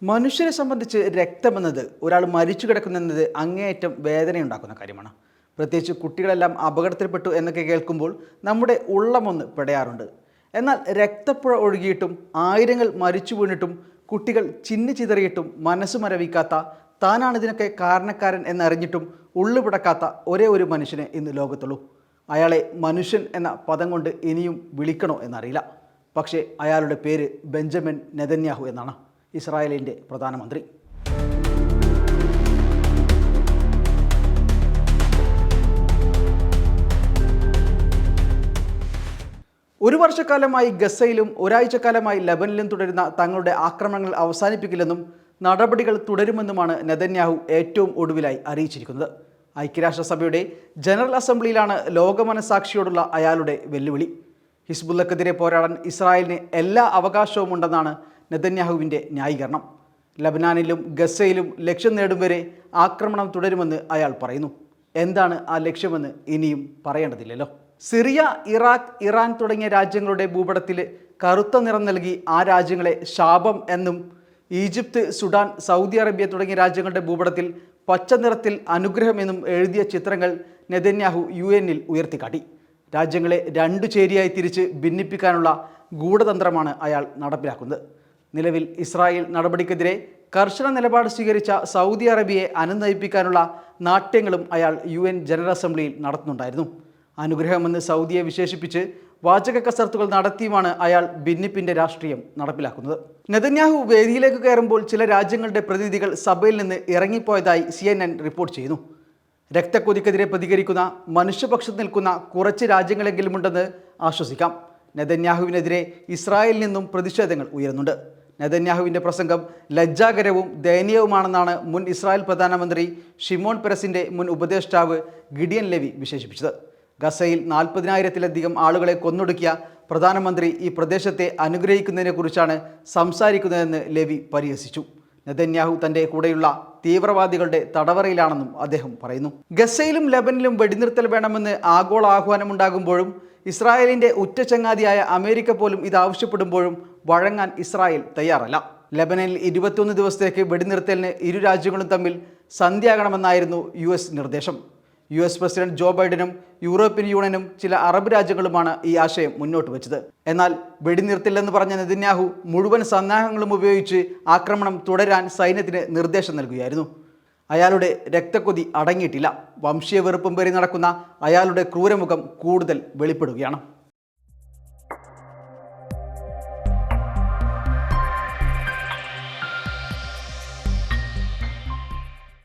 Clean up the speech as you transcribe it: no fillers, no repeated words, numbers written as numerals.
മനുഷ്യരെ സംബന്ധിച്ച് രക്തമെന്നത് ഒരാൾ മരിച്ചു കിടക്കുന്നെന്നത് അങ്ങേയറ്റം വേദനയുണ്ടാക്കുന്ന കാര്യമാണ്. പ്രത്യേകിച്ച് കുട്ടികളെല്ലാം അപകടത്തിൽപ്പെട്ടു എന്നൊക്കെ കേൾക്കുമ്പോൾ നമ്മുടെ ഉള്ളമൊന്ന് പിടയാറുണ്ട്. എന്നാൽ രക്തപ്പുഴ ഒഴുകിയിട്ടും ആയിരങ്ങൾ മരിച്ചു വീണിട്ടും കുട്ടികൾ ചിന്നി ചിതറിയിട്ടും മനസ്സ് മരവിക്കാത്ത, താനാണിതിനൊക്കെ കാരണക്കാരൻ എന്നറിഞ്ഞിട്ടും ഉള്ളുപിടക്കാത്ത ഒരേ ഒരു മനുഷ്യനെ ഇന്ന് ലോകത്തുള്ളൂ. അയാളെ മനുഷ്യൻ എന്ന പദം കൊണ്ട് ഇനിയും വിളിക്കണോ എന്നറിയില്ല. പക്ഷേ അയാളുടെ പേര് ബെഞ്ചമിൻ നെതന്യാഹു എന്നാണ്, ഇസ്രായേലിൻ്റെ പ്രധാനമന്ത്രി. ഒരു വർഷക്കാലമായി ഗസയിലും ഒരാഴ്ചക്കാലമായി ലബനനിലും തുടരുന്ന തങ്ങളുടെ ആക്രമണങ്ങൾ അവസാനിപ്പിക്കില്ലെന്നും നടപടികൾ തുടരുമെന്നുമാണ് നെതന്യാഹു ഏറ്റവും ഒടുവിലായി അറിയിച്ചിരിക്കുന്നത്. ഐക്യരാഷ്ട്രസഭയുടെ ജനറൽ അസംബ്ലിയിലാണ് ലോകമനസാക്ഷിയോടുള്ള അയാളുടെ വെല്ലുവിളി. ഹിസ്ബുള്ളക്കെതിരെ പോരാടാൻ ഇസ്രായേലിന് എല്ലാ അവകാശവും ഉണ്ടെന്നാണ് നെതന്യാഹുവിൻ്റെ ന്യായീകരണം. ലബനാനിലും ഗസയിലും ലക്ഷ്യം നേടും വരെ ആക്രമണം തുടരുമെന്ന് അയാൾ പറയുന്നു. എന്താണ് ആ ലക്ഷ്യമെന്ന് ഇനിയും പറയേണ്ടതില്ലല്ലോ. സിറിയ, ഇറാഖ്, ഇറാൻ തുടങ്ങിയ രാജ്യങ്ങളുടെ ഭൂപടത്തിൽ കറുത്ത നിറം നൽകി ആ രാജ്യങ്ങളെ ശാപം എന്നും, ഈജിപ്ത്, സുഡാൻ, സൗദി അറേബ്യ തുടങ്ങിയ രാജ്യങ്ങളുടെ ഭൂപടത്തിൽ പച്ച നിറത്തിൽ അനുഗ്രഹമെന്നും എഴുതിയ ചിത്രങ്ങൾ നെതന്യാഹു UN-ൽ ഉയർത്തിക്കാട്ടി. രാജ്യങ്ങളെ രണ്ടു ചേരിയായി തിരിച്ച് ഭിന്നിപ്പിക്കാനുള്ള ഗൂഢതന്ത്രമാണ് അയാൾ നടപ്പിലാക്കുന്നത്. നിലവിൽ ഇസ്രായേൽ നടപടിക്കെതിരെ കർശന നിലപാട് സ്വീകരിച്ച സൗദി അറേബ്യയെ അനുനയിപ്പിക്കാനുള്ള നാട്യങ്ങളും അയാൾ UN ജനറൽ അസംബ്ലിയിൽ നടത്തുന്നുണ്ടായിരുന്നു. അനുഗ്രഹമെന്ന് സൗദിയെ വിശേഷിപ്പിച്ച് വാചക കസർത്തുകൾ നടത്തിയുമാണ് അയാൾ ഭിന്നിപ്പിൻ്റെ രാഷ്ട്രീയം നടപ്പിലാക്കുന്നത്. നെതന്യാഹു വേദിയിലേക്ക് കയറുമ്പോൾ ചില രാജ്യങ്ങളുടെ പ്രതിനിധികൾ സഭയിൽ നിന്ന് ഇറങ്ങിപ്പോയതായി CNN റിപ്പോർട്ട് ചെയ്യുന്നു. രക്തക്കൊതിക്കെതിരെ പ്രതികരിക്കുന്ന, മനുഷ്യപക്ഷത്ത് നിൽക്കുന്ന കുറച്ച് രാജ്യങ്ങളെങ്കിലും ഉണ്ടെന്ന് ആശ്വസിക്കാം. നെതന്യാഹുവിനെതിരെ ഇസ്രായേലിൽ നിന്നും പ്രതിഷേധങ്ങൾ ഉയരുന്നുണ്ട്. നെതന്യാഹുവിൻ്റെ പ്രസംഗം ലജ്ജാകരവും ദയനീയവുമാണെന്നാണ് മുൻ ഇസ്രായേൽ പ്രധാനമന്ത്രി ഷിമോൺ പെരസിൻ്റെ മുൻ ഉപദേഷ്ടാവ് ഗിഡിയൻ ലെവി വിശേഷിപ്പിച്ചത്. ഗസയിൽ 40,000-ത്തിലധികം ആളുകളെ കൊന്നൊടുക്കിയ പ്രധാനമന്ത്രി ഈ പ്രദേശത്തെ അനുഗ്രഹിക്കുന്നതിനെക്കുറിച്ചാണ് സംസാരിക്കുന്നതെന്ന് ലെവി പരിഹസിച്ചു. നെതന്യാഹു തൻ്റെ കൂടെയുള്ള തീവ്രവാദികളുടെ തടവറയിലാണെന്നും അദ്ദേഹം പറയുന്നു. ഗസയിലും ലബനിലും വെടിനിർത്തൽ വേണമെന്ന് ആഗോള ആഹ്വാനമുണ്ടാകുമ്പോഴും ഇസ്രായേലിൻ്റെ ഉറ്റ ചങ്ങാതിയായ അമേരിക്ക പോലും ഇത് ആവശ്യപ്പെടുമ്പോഴും വഴങ്ങാൻ ഇസ്രായേൽ തയ്യാറല്ല. ലബനനിൽ 21 ദിവസത്തേക്ക് വെടിനിർത്തലിന് ഇരു രാജ്യങ്ങളും തമ്മിൽ സന്ധിയാകണമെന്നായിരുന്നു US നിർദ്ദേശം. US പ്രസിഡന്റ് ജോ ബൈഡനും യൂറോപ്യൻ യൂണിയനും ചില അറബ് രാജ്യങ്ങളുമാണ് ഈ ആശയം മുന്നോട്ട് വെച്ചത്. എന്നാൽ വെടിനിർത്തില്ലെന്ന് പറഞ്ഞ നെതന്യാഹു മുഴുവൻ സന്നാഹങ്ങളും ഉപയോഗിച്ച് ആക്രമണം തുടരാൻ സൈന്യത്തിന് നിർദ്ദേശം നൽകുകയായിരുന്നു. അയാളുടെ രക്തക്കൊതി അടങ്ങിയിട്ടില്ല. വംശീയ വെറുപ്പും പേറി നടക്കുന്ന അയാളുടെ ക്രൂരമുഖം കൂടുതൽ വെളിപ്പെടുകയാണ്.